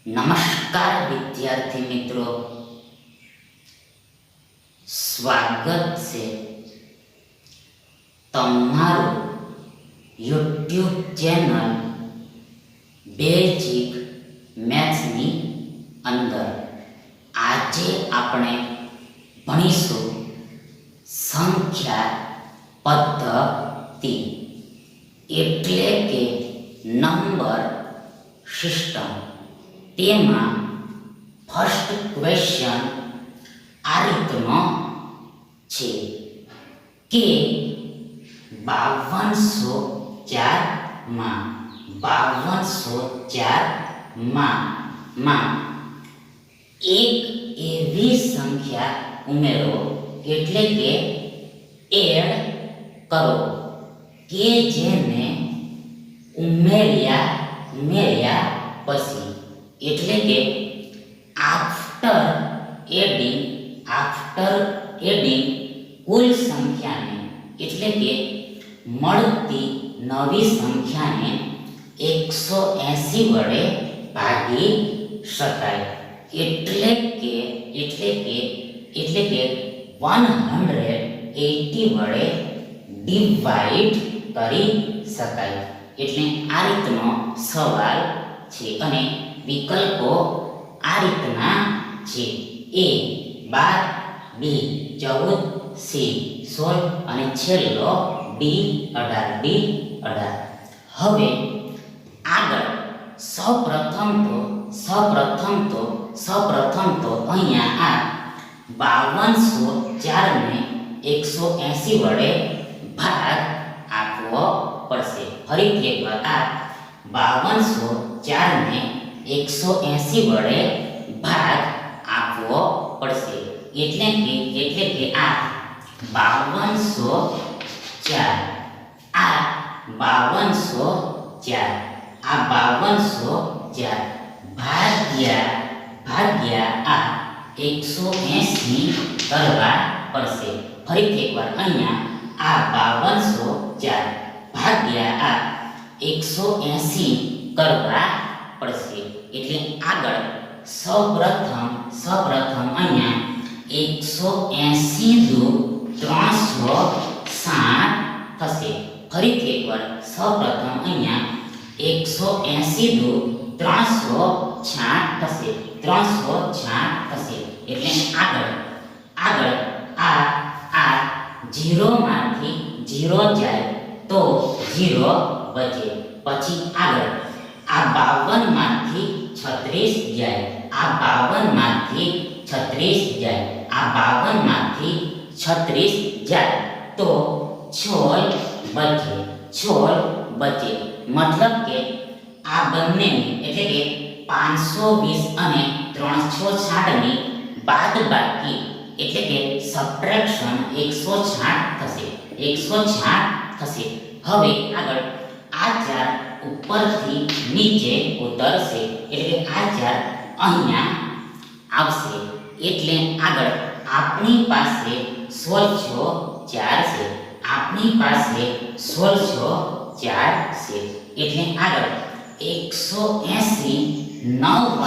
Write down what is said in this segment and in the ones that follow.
નમસ્કાર વિદ્યાર્થી મિત્રો, સ્વાગત છે તમારું YouTube ચેનલ બેઝિક મેથ્સની અંદર. આજે આપણે ભણીશું સંખ્યા પદ્ધતિ એટલે કે નંબર સિસ્ટમ. તેમાં ફર્સ્ટ ક્વેશ્ચન આ રીતનો છે કે 5204માં એક એવી સંખ્યા ઉમેરો એટલે કે એડ કરો કે જેને ઉમેર્યા પછી એટલે કે આફ્ટર એડિંગ કુલ સંખ્યાને એટલે કે મળતી નવી સંખ્યાને 180 વડે ભાગી શકાય. એટલે કે 180 વડે ડિવાઈડ કરી શકાય. એટલે આ રીતનો સવાલ છે અને વિકલ્પો આ રીતના છે: A 12, B 14, C 16 અને છેલ્લો D 18. હવે આગળ સૌપ્રથમ તો અહીંયા આ 5204 ને 180 વડે ભાગ આપવો પડશે. ફરીથી એકવાર આ 5204 ને 180 વડે ભાગ આપવો પડશે. એટલે કે આ 5204 ભાગ્યા આ 180 કરવા પડશે. ફરીથી એકવાર અહીંયા આ 5204 ભાગ્યા આ 180 કરવા પડશે. એટલે આગળ સૌપ્રથમ અહીંયા 180 દુ 360 થશે. ફરીથી એકવાર સૌપ્રથમ અહીંયા 180 દુ 360 થશે. એટલે આગળ આ 0 માંથી 0 જાય તો 0 બચે. પછી આગળ આ 52 માંથી 36 જાય, આ 52 માંથી 36 જાય, આ 52 માંથી 36 જાય તો 16 બચે. મતલબ કે આ બંને એટલે કે 520 અને 360 ની બાદબાકી એટલે કે સબટ્રેક્શન 160 થશે. હવે આગળ આ 4 ઉપરથી નીચે ઉતરશે એટલે કે આ 4 અહીંયા આવશે. એટલે આગળ આપણી પાસે 1604 છે. એટલે આગળ 180 9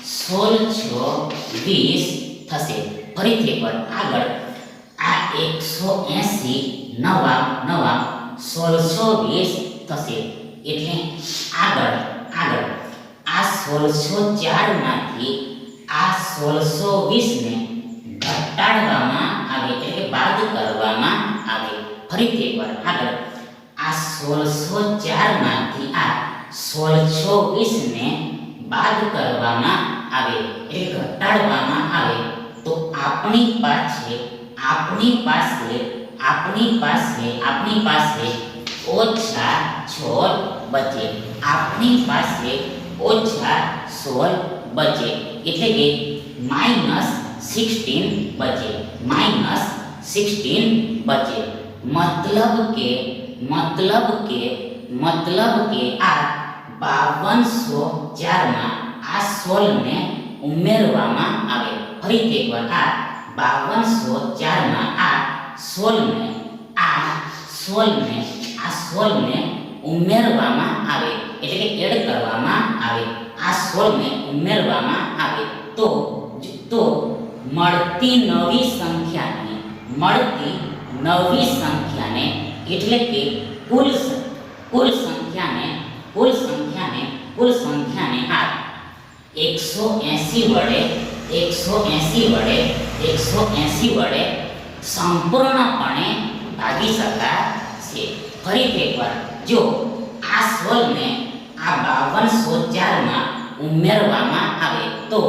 1620 થશે. ફરીથી એકવાર આગળ આ 180 9 1620 થશે. એટલે આગળ આ 1604 માંથી આ 1620 ને ઘટાડવામાં આવે એટલે કે બાદ કરવામાં આવે. ફરીથી એકવાર આગળ આ 1604 માંથી આ 1620 ને બાદ કરવામાં આવે એટલે ઘટાડવામાં આવે તો આપણી પાસે ઓછા 16 બચે. એટલે કે -16 બચે. મતલબ કે આ 5204 માં આ 16 ને ઉમેરવામાં આવે. ફરીથી એકવાર આ 5204 માં આ 16 ને ઉમેરવામાં આવે. એટલે કે એડ કરવામાં આવે, આ 16 ને ઉમેરવામાં આવે તો મળતી નવી સંખ્યાને એટલે કે કુલ સંખ્યાને આ 180 વડે સંપૂર્ણપણે ભાગી શકાશે. ફરીથી એકવાર, જો આ 16 ને આ 5204 માં ઉમેરવામાં આવે તો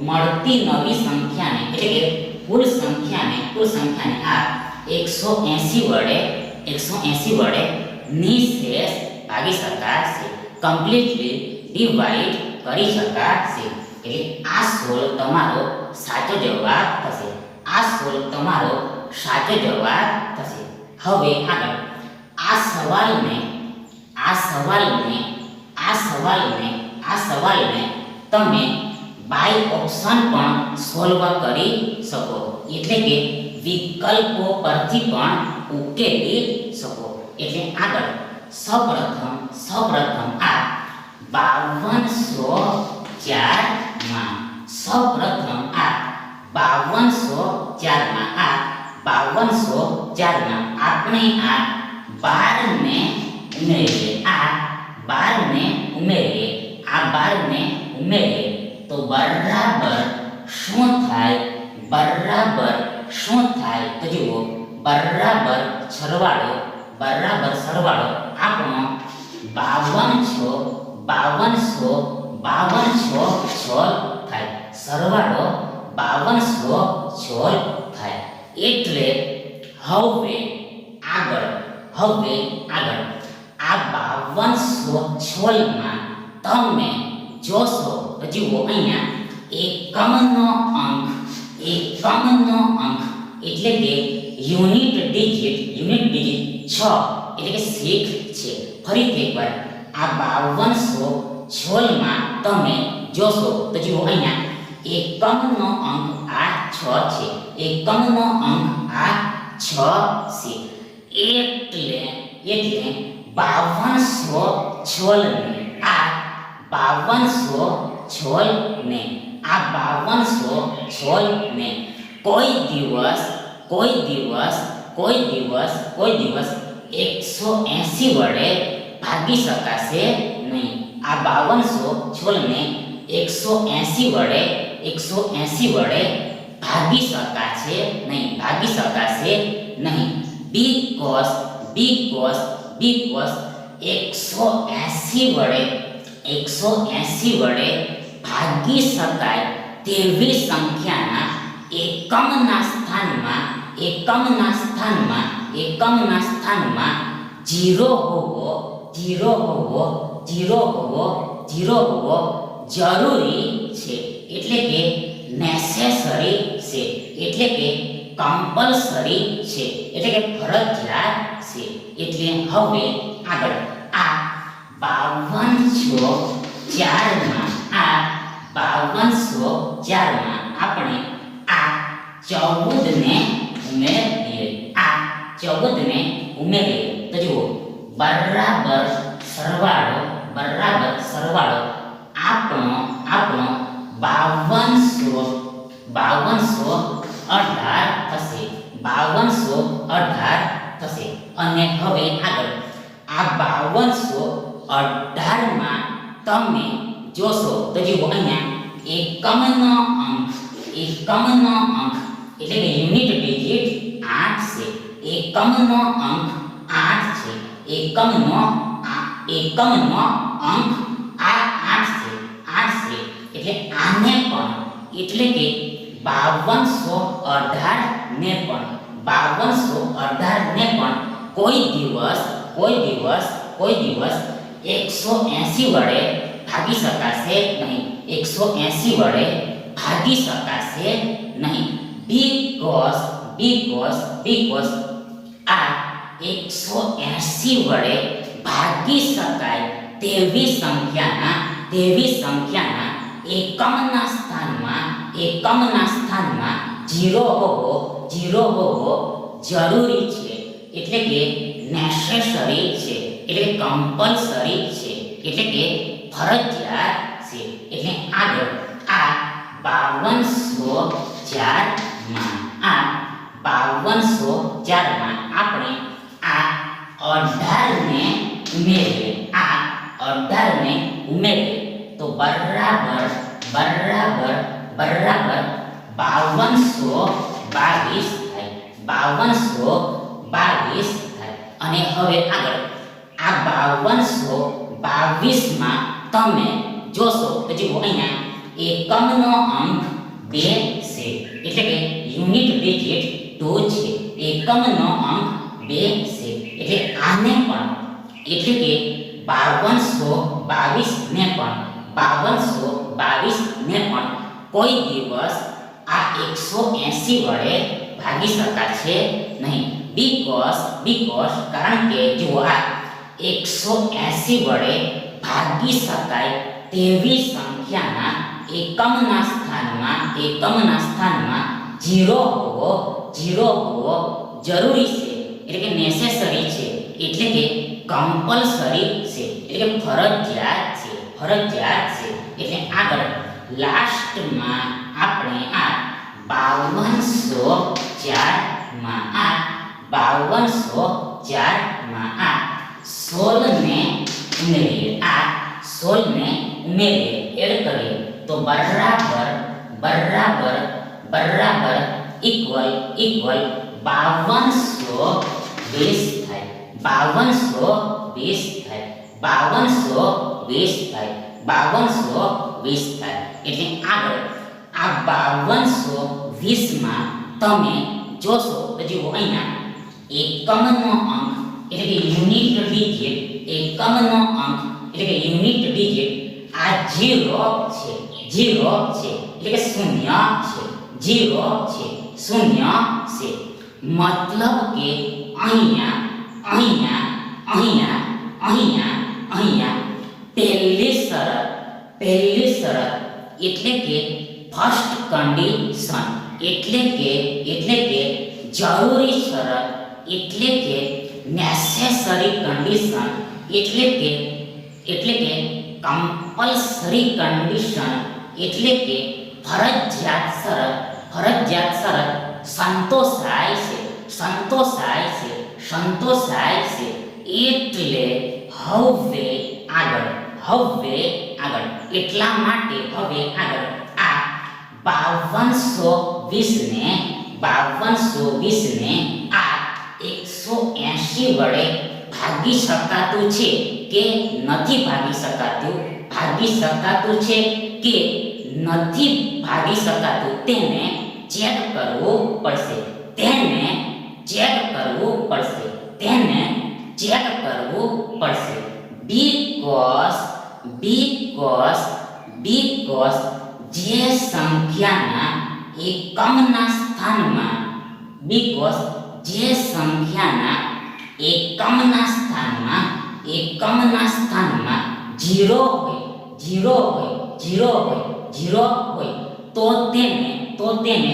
મળતી નવી સંખ્યાને એટલે કે કુલ સંખ્યાને આ 180 વડે નિશેષ ભાગી શકાશે, કમ્પ્લીટલી ડિવાઈડ કરી શકાશે. એટલે આ 16 તમારો સાચો જવાબ થશે. હવે આગળ આ સવાલને તમે બાય ઓપ્શન પણ સોલ્વ કરી શકો, એટલે કે વિકલ્પો પરથી પણ ઉકેલી શકો. એટલે આગળ સૌપ્રથમ આ 5204 માં આપણે આ 12 ને ઉમેરીએ તો બરાબર શું થાય? તો જુઓ, બરાબર સરવાળો આપણો 5216 થાય. સરવાળો 5216 થાય. એટલે હવે આગળ આ 5216 માં તમે જોશો તો જુઓ, અહીંયા એકમનો અંક એટલે કે યુનિટ ડિજિટ 6 એટલે કે 6 છે. ફરીથી એકવાર આ 5216 માં તમે જોશો તો જુઓ, અહીંયા એકમનો અંક આ 6 છે. એટલે 5216 ને કોઈ દિવસ 180 વડે ભાગી શકાશે નહીં. આ 5216 ને 180 વડે ભાગી શકાશે નહીં. બીકોઝ 180 વડે ભાગી શકાય તેવી સંખ્યાના એકમના સ્થાનમાં 0 હોવો જરૂરી છે, એટલે કે નેસેસરી છે, એટલે કે કમ્પલસરી છે, એટલે કે ફરજિયાત છે. એટલે હવે આગળ આ 5204 માં આપણે આ 14 ને ઉમેરીએ તો જુઓ, બરાબર સરવાળો આપણો 5218 થશે. અને હવે આગળ આ 5218 માં તમે જોશો તો જુઓ, અહીંયા એકમનો અંક એટલે કે યુનિટ ડિજિટ 8 છે. એકમનો અંક 8 છે. એકમનો અંક આ 8 છે. એટલે આને પણ એટલે કે 5218 ને પણ કોઈ દિવસ 180 વડે ભાગી શકાશે નહીં. બીકોઝ આ 180 વડે ભાગી શકાય તેવી સંખ્યાના એકમના સ્થાનમાં 0 હોવો જરૂરી છે, એટલે કે નેસેસરી છે, એટલે કમ્પલસરી છે. એટલે કે ફરજિયાત છે. એટલે આગળ આ 5204માં આપણે આ 18 ને ઉમેરીએ. આ 18 ને ઉમેરીએ તો બરાબર 5222 થાય. 5222 થાય. અને હવે આગળ આ 5222 માં તમે જોશો તો જુઓ અહીંયા એકમનો અંક 2 છે, એટલે કે યુનિટ ડિજિટ 2 છે. એકમનો અંક 2 છે, એટલે આને પણ એટલે કે 5222 ને પણ કોઈ દિવસ આ 180 વડે ભાગી શકાશે નહીં. બીકોઝ કારણ કે જુઓ આ 180 વડે ભાગી શકાય તેવી સંખ્યાના એકમના સ્થાનમાં 0 હોવો જરૂરી છે, એટલે કે નેસેસરી છે, એટલે કે કમ્પલસરી છે, એટલે કે ફરજિયાત છે. એટલે આગળ લાસ્ટમાં આપણે આ 5204માં આ 16 ને ઉમેરીએ એડ કરીએ તો બરાબર ઇક્વલ 5220 થાય. 5220 થાય. એટલે આગળ આ 5220 માં તમે જોશો તો જુઓ અહીંયા એકમનો અંક એટલે કે યુનિટ ડિજિટ આ 0 છે, એટલે કે 0 છે. મતલબ કે અહીંયા પહેલી શરત એટલે કે ફર્સ્ટ કન્ડિશન એટલે કે જરૂરી શરત એટલે કે નેસેસરી કન્ડિશન એટલે કે કમ્પલસરી કન્ડિશન એટલે કે ફરજિયાત શરત સંતોષાય છે. એટલે હવે આગળ એટલા માટે હવે આગળ આ 5220 ને આ 180 વડે ભાગી શકાતું છે કે નથી ભાગી શકાતું છે કે નથી ભાગી શકાતું તેને ચેક કરવું પડશે. બીકોઝ જે સંખ્યાના એકમના સ્થાનમાં 0 હોય તો તેને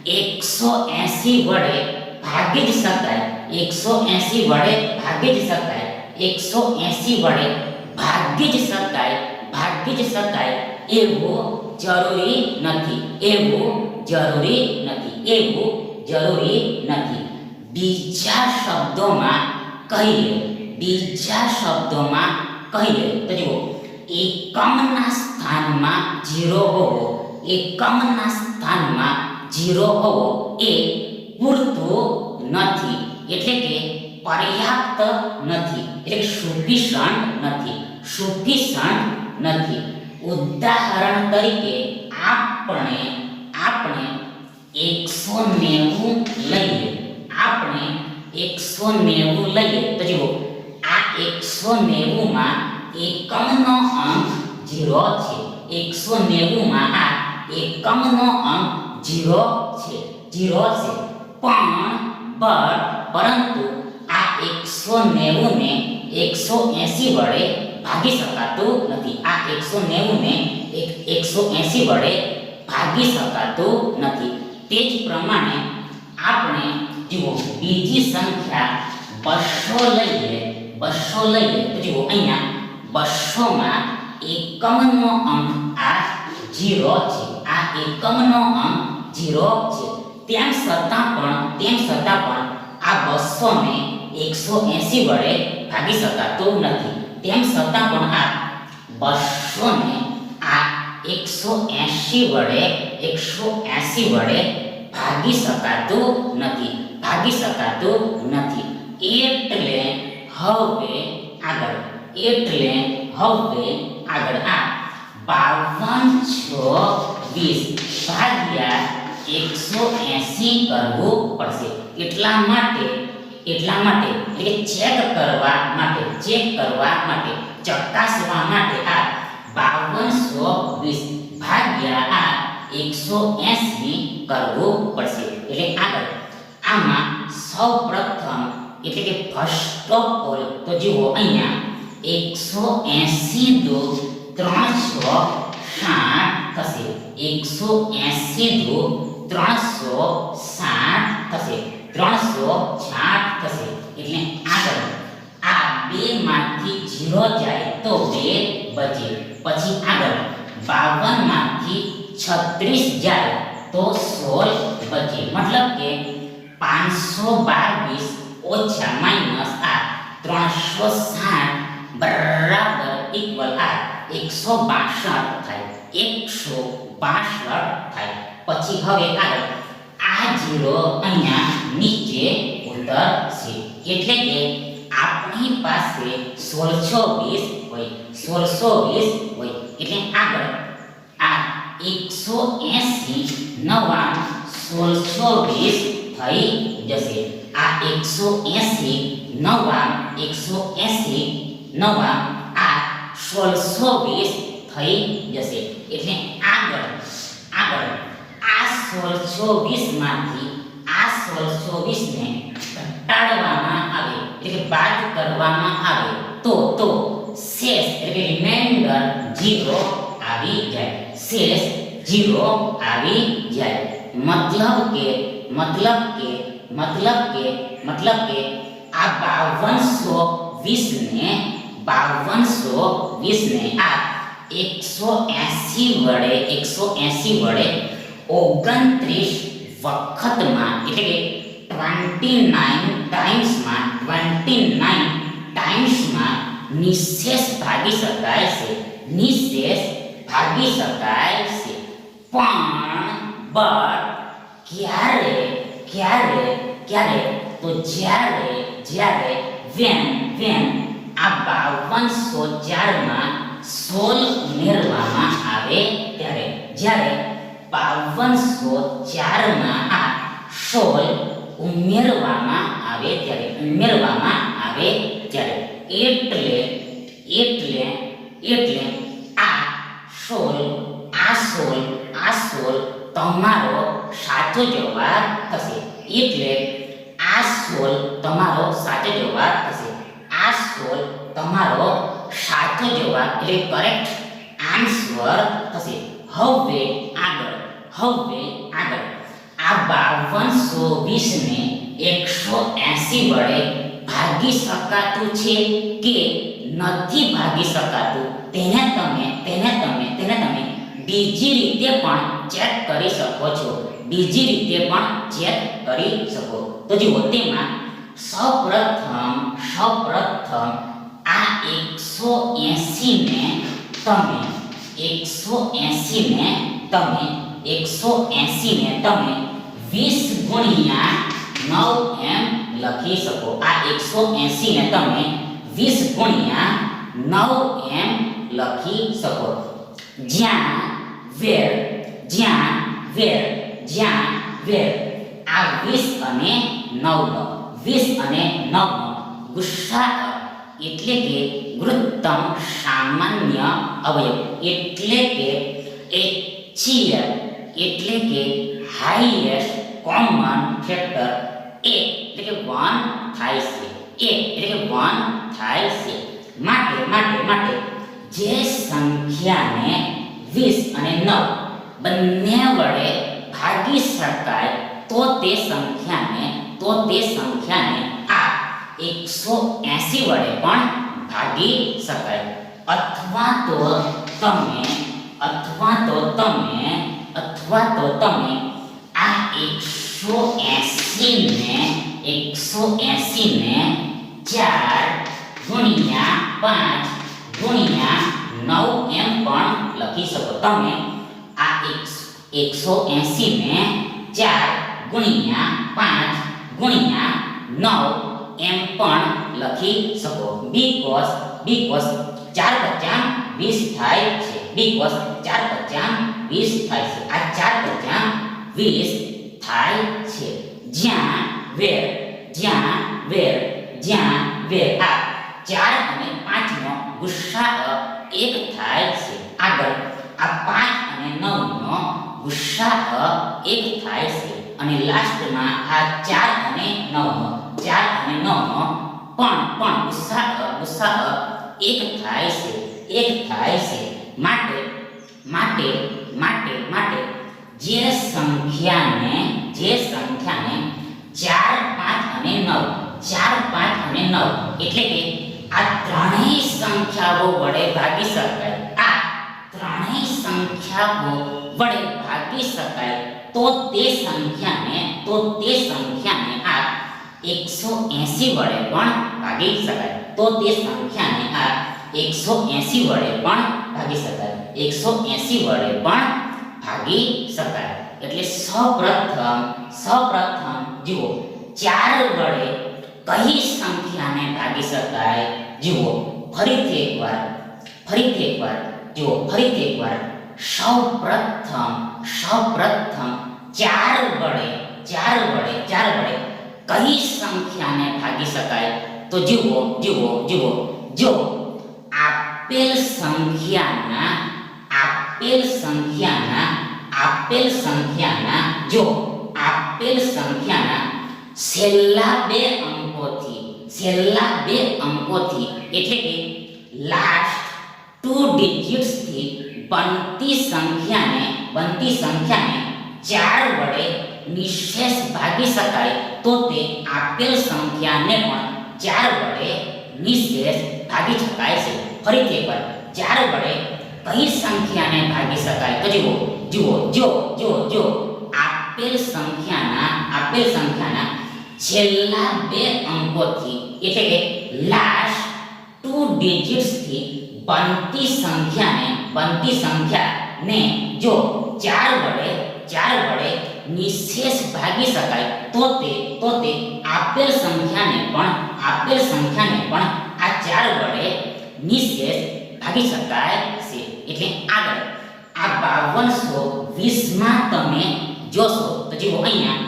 180 વડે ભાગી જ શકાય. 180 વડે ભાગી જ શકાય એવું જરૂરી નથી. બીજા શબ્દોમાં કહીએ તો જુઓ એકમના સ્થાનમાં 0 હોવો એ પૂરતું નથી, એટલે કે પર્યાપ્ત નથી, એટલે sufficient નથી. ઉદાહરણ તરીકે આપણે 190 લઈએ તો જુઓ આ 190 માં એકમનો અંક 0 છે. 190 માં આ એકમનો અંક 0 છે. પરંતુ આ 190 ને 180 વડે ભાગી શકાતું નથી. આ 190 ને 180 વડે ભાગી શકાતું નથી. તે જ પ્રમાણે આપણે જુઓ બીજી સંખ્યા 200 લઈએ તો જુઓ અહીંયા 200માં એકમનો અંક આ 0 છે. આ એકમનો અંક 0 છે. તેમ છતાં પણ આ 200 ને 180 વડે ભાગી શકાતું નથી. તેમ છતાં પણ આ 200 ને આ 180 વડે ભાગી શકાતું નથી. એટલે હવે આગળ આ 52 ભાગ્યા 180 કરવું પડશે. એટલા માટે એટલે ચેક કરવા માટે ચકાસવા માટે આ 5220 ભાગ્યા આ 180 કરવું પડશે. એટલે આગળ આમાં સૌપ્રથમ એટલે કે ફર્સ્ટ ઓફ ઓલ તો જુઓ અહીંયા 180 દો 360 થશે. 180 દો 360 થશે. 360 થશે. એટલે આગળ આ 2 માંથી 0 જાય તો 2 બચે. પછી આગળ 52 માંથી 36 જાય તો 16 બચે. મતલબ કે 522 ઓછા માઈનસ આ 360 બરાબર ઇક્વલ આ 162 થાય. 162 થાય. પછી હવે આગળ આ 0 અહીંયા નીચે ઉતરશે. એટલે કે આપણી પાસે 1620 હોય. એટલે આગળ આ 180 નવા 1620 થઈ જશે. આ 180 નવા આ 1620 થઈ જશે. એટલે આગળ આ 1620 માંથી આ 1620 ને ઘટાડવામાં આવે એટલે કે બાદ કરવામાં આવે તો શેષ એટલે કે રિમાઇન્ડર 0 આવી જાય. મતલબ કે આ 5220 ને આ 180 વડે 29 વખતમાં એટલે કે 29 ટાઈમ્સમાં નિશેષ ભાગી શકાય છે. પણ ક્યારે તો જ્યારે when આ 5204 માં 16 ઉમેરવામાં આવે ત્યારે. જ્યારે 5204 માં આ 16 ઉમેરવામાં આવે ત્યારે એટલે આ 16 તમારો સાચો જવાબ થશે. એટલે આ 16 તમારો સાચો જવાબ થશે. એટલે કરેક્ટ આન્સર થશે. હવે આગળ આ 5220 ને 180 વડે ભાગી શકાતું છે કે નથી ભાગી શકાતું તેને તમે બીજી રીતે પણ ચેક કરી શકો. તો જુઓ તેમાં સૌપ્રથમ આ 180 ને તમે 20 ગુણ્યા 9 એમ લખી શકો. આ 180 ને તમે 20 ગુણ્યા 9 એમ લખી શકો. જ્યાં વેર આ 20 અને 9 નો ગુસાઅ એટલે કે ગુરુત્તમ સામાન્ય અવયવ એટલે કે HCF એટલે કે હાઈએસ્ટ કોમન ફેક્ટર એટલે કે 1 થાય છે. માટે જે સંખ્યાને 20 અને 9 બંને વડે ભાગી શકાય તો તે સંખ્યાને આ 180 વડે પણ ભાગી શકાય. અથવા તો તમે આ 180 ને 4 ગુણ્યા 5 ગુણ્યા 9 એમ પણ લખી શકો. તમે આ 180 ને 4 ગુણ્યા 5 ગુણ્યા 9 એમ પણ લખી શકો. બીકોઝ 4 પચામ 20 થાય છે. બીકોઝ 4 પચામ 20 થાય છે. આ 4 પચામ 20 થાય છે. જ્યાં વેર આ 4 અને 5 નો ગુસાઅ 1 થાય છે. આગળ આ 5 અને 9 નો ગુસાઅ 1 થાય છે. અને લાસ્ટમાં આ 4 અને 9 નો પણ ગુસાઅ 1 થાય છે. માટે જે સંખ્યાને 4 5 અને 9 એટલે કે આ ત્રણેય સંખ્યાઓ વડે ભાગી શકાય. તો તે સંખ્યાને આ 180 વડે પણ ભાગી શકાય. 180 વડે પણ ભાગી શકાય. એટલે સૌપ્રથમ જુઓ 4 વડે કઈ સંખ્યાને ભાગી શકાય? જુઓ ફરીથી એકવાર સૌપ્રથમ 4 વડે કઈ સંખ્યાને ભાગી શકાય? તો જુઓ જો આપેલ સંખ્યાના છેલ્લા બે અંકોથી એટલે કે લાસ્ટ 2 ડિજિટ્સ થી બનતી સંખ્યાને 4 વડે નિશેષ ભાગી શકાય. તો તે આપેલ સંખ્યાને પણ 4 વડે નિશેષ ભાગી શકાય છે. ફરીથી એકવાર 4 વડે કઈ સંખ્યાને ભાગી શકાય? તો જુઓ આપેલ સંખ્યાના છેલ્લા 2 અંકોથી એટલે કે લાસ્ટ 2 ડિજિટ્સ થી બનતી સંખ્યાને જો 4 વડે નિશેષ ભાગી શકાય તો તે આપેલ સંખ્યાને પણ આ 4 વડે નિશેષ ભાગી શકાય છે. એટલે આગળ આ 5220 માં તમે જોશો તો જુઓ અહીંયા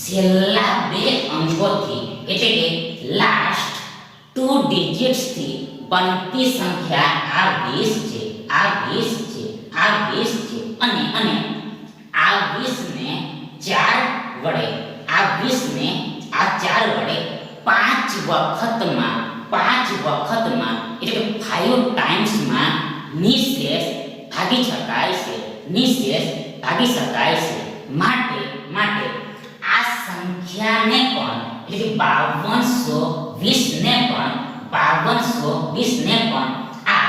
છેલ્લા 2 અંકોથી એટલે કે લાસ્ટ 2 ડિજિટ્સ થી બનતી સંખ્યા આ 20 છે. અને આ 20 ને 4 વડે 5 વખતમાં એટલે કે 5 ટાઈમ્સમાં નિશેષ ભાગી શકાય છે. માટે આ સંખ્યાને પણ એટલે કે 5220 ને પણ આ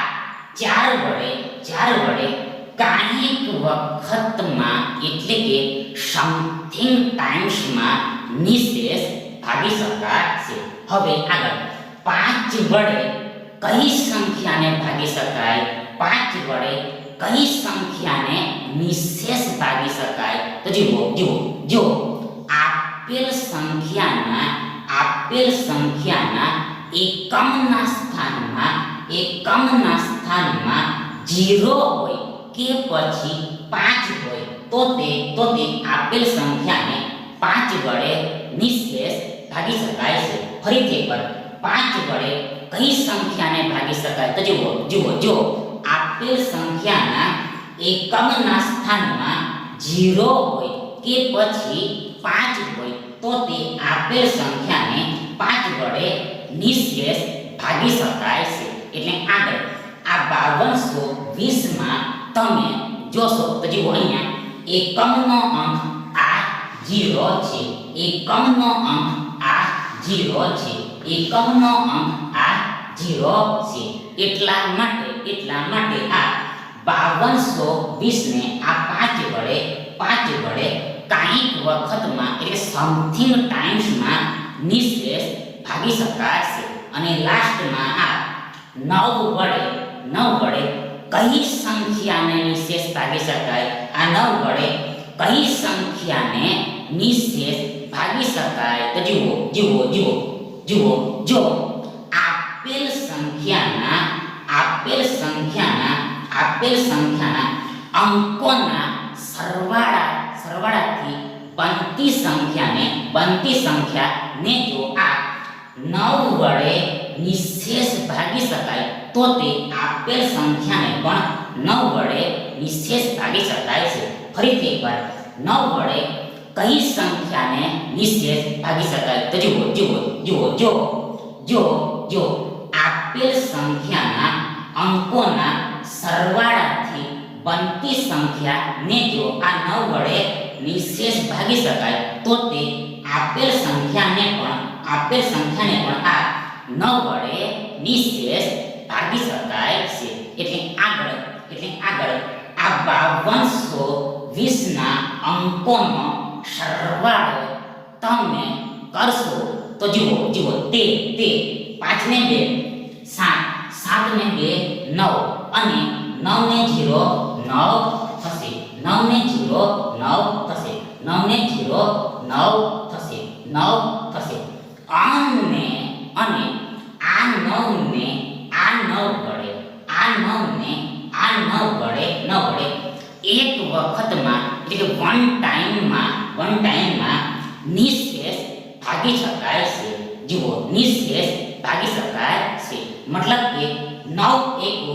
4 વડે કાંઈક વખતમાં એટલે કે સમથિંગ ટાઈમ્સમાં નિશેષ ભાગી શકાશે. હવે આગળ 5 વડે કઈ સંખ્યાને ભાગી શકાય? 5 વડે કઈ સંખ્યાને નિશેષ ભાગી શકાય? તો જુઓ આપેલ સંખ્યાના એકમના સ્થાનમાં 0 હોય કે પછી 5 હોય તો તે આપેલ સંખ્યાને 5 વડે નિશેષ ભાગી શકાય છે. ફરીથી એકવાર 5 વડે કઈ સંખ્યાને ભાગી શકાય? તો જુઓ આપેલ સંખ્યાના એકમના સ્થાનમાં 0 હોય કે પછી 5 હોય તો તે આપેલ સંખ્યાને 5 વડે નિશેષ ભાગી શકાય છે. એટલે આગળ આ 5220 માં તમે જોશો તો જુઓ અહીંયા એકમનો અંક આ 0 છે. એટલા માટે એટલા માટે આ 5220 ને આ 5 વડે કાંઈક વખતમાં એટલે સમથિંગ ટાઈમ્સમાં નિશેષ ભાગી શકાય છે. અને લાસ્ટમાં આ 9 વડે કઈ સંખ્યાને નિશેષ ભાગી શકાય? આ 9 વડે કઈ સંખ્યાને નિશેષ ભાગી શકાય? તો જુઓ જો આપેલ સંખ્યાના અંકોના સરવાળાથી બનતી સંખ્યાને જો આ 9 વડે નિશેષ ભાગી શકાય તો તે આપેલ સંખ્યાને પણ 9 વડે નિશેષ ભાગી શકાય છે. ફરીથી એકવાર 9 વડે કઈ સંખ્યાને નિશેષ ભાગી શકાય? તો જો આપેલ સંખ્યાના અંકોના સરવાળાથી બનતી સંખ્યાને જો આ 9 વડે નિશેષ ભાગી શકાય તો તે આપેલ સંખ્યાને પણ આ 9 વડે નિશેષ ભાગી શકાય છે. એટલે આગળ આ 5220 ના અંકોનો સરવાળો તમે કરશો તો જુઓ તે 5 ને 2 7 ને 2 9 અને 9 ને 0 9 થશે. 9 ને 0 9 થશે. 9 ને 0 9 થશે. 9 થશે. અને આ 9 ને આ 9 વડે એક વખતમાં એટલે કે વન ટાઈમમાં નિશેષ ભાગી શકાય છે. જુઓ નિશેષ ભાગી શકાય છે મતલબ કે 9 એકુ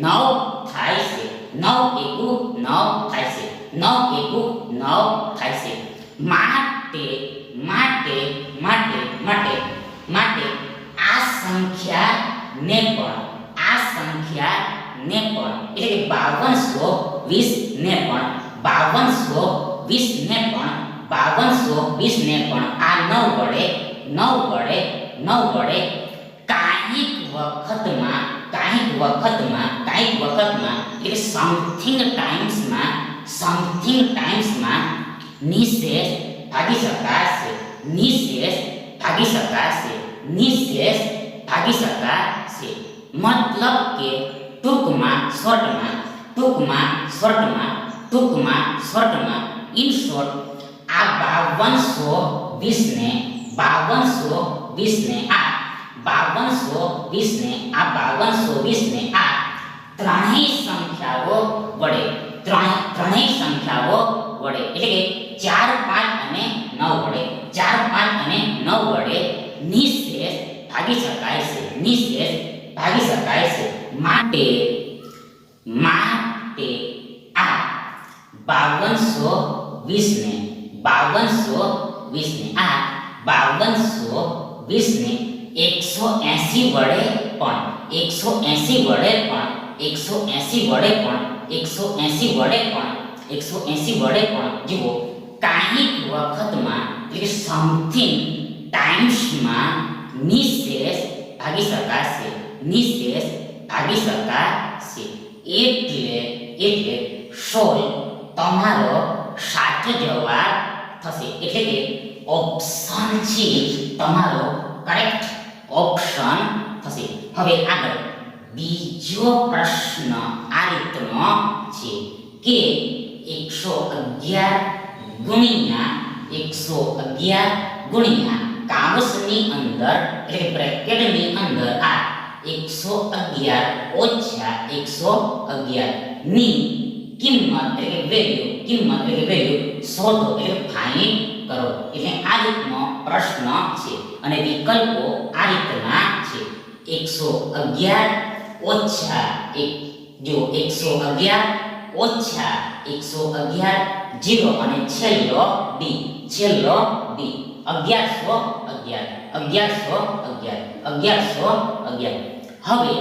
9 થાય છે. 9 એકુ 9 થાય છે. 9 એકુ 9 થાય છે. માટે આ સંખ્યાને પણ એટલે કે 5220 ને પણ આ 9 વડે કાંઈક વખતમાં એટલે સમથિંગ ટાઈમ્સમાં નિશેષ ભાગી શકાશે. મતલબ કે ટૂંકમાં શોર્ટમાં ઇન શોર્ટ આ 5220 ને આ ત્રણેય સંખ્યાઓ વડે એટલે કે 4 5 અને 9 વડે નિશેષ ભાગી શકાય છે. માટે આ 5220 ને આ 5220 ને 180 વડે પણ જુઓ કાંઈક વખતમાં એટલે સમથિંગ ટાઈમ્સમાં નિશેષ ભાગી શકાશે. એટલે 16 તમારો સાચો જવાબ થશે. એટલે કે ઓપ્શન છે તમારો કરેક્ટ ઓપ્શન થશે. હવે આગળ બીજો પ્રશ્ન આ રીતનો છે કે 111 ગુણ્યા કાઉન્સની અંદર એટલે બ્રેકેટની અંદર આ 111 ઓછા 111 ની કિંમત એટલે વેલ્યુ શોધો એટલે ફાઇન્ડ કરો. એટલે આ રીતનો પ્રશ્ન છે અને વિકલ્પો આ રીતના છે. 111 ઓછા 111 ઓછા 111 0 અને છેલ્લો D 1111. હવે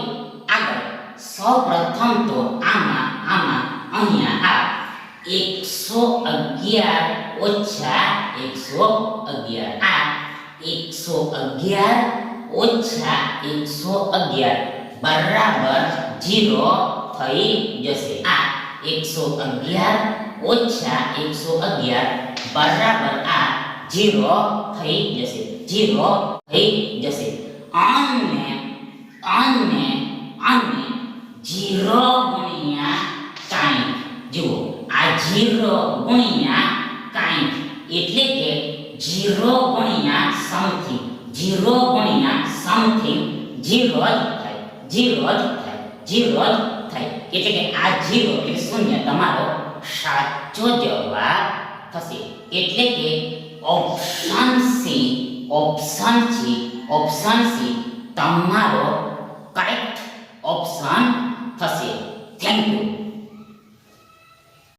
આગળ સૌપ્રથમ તો આમાં અહીંયા આ 111 ઓછા 111 આ 111 ઓછા 111 બરાબર 0 થઈ જશે. આ 111 ઓછા 111 બરાબર આ 0 થઈ જશે. 0 થઈ જશે. અને 0 ગુણ્યા કાંઈ. જુઓ આ 0 ગુણ્યા કાંઈ એટલે કે 0 ગુણ્યા સમથિંગ. 0 ગુણ્યા સમથિંગ 0 જ થાય. 0 જ થાય. 0 જ થાય. એટલે કે આ 0 એટલે શૂન્ય તમારો સાચો જવાબ થશે. એટલે કે ઓપ્શન સી તમારો કરેક્ટ ઓપ્શન થશે. Thank you.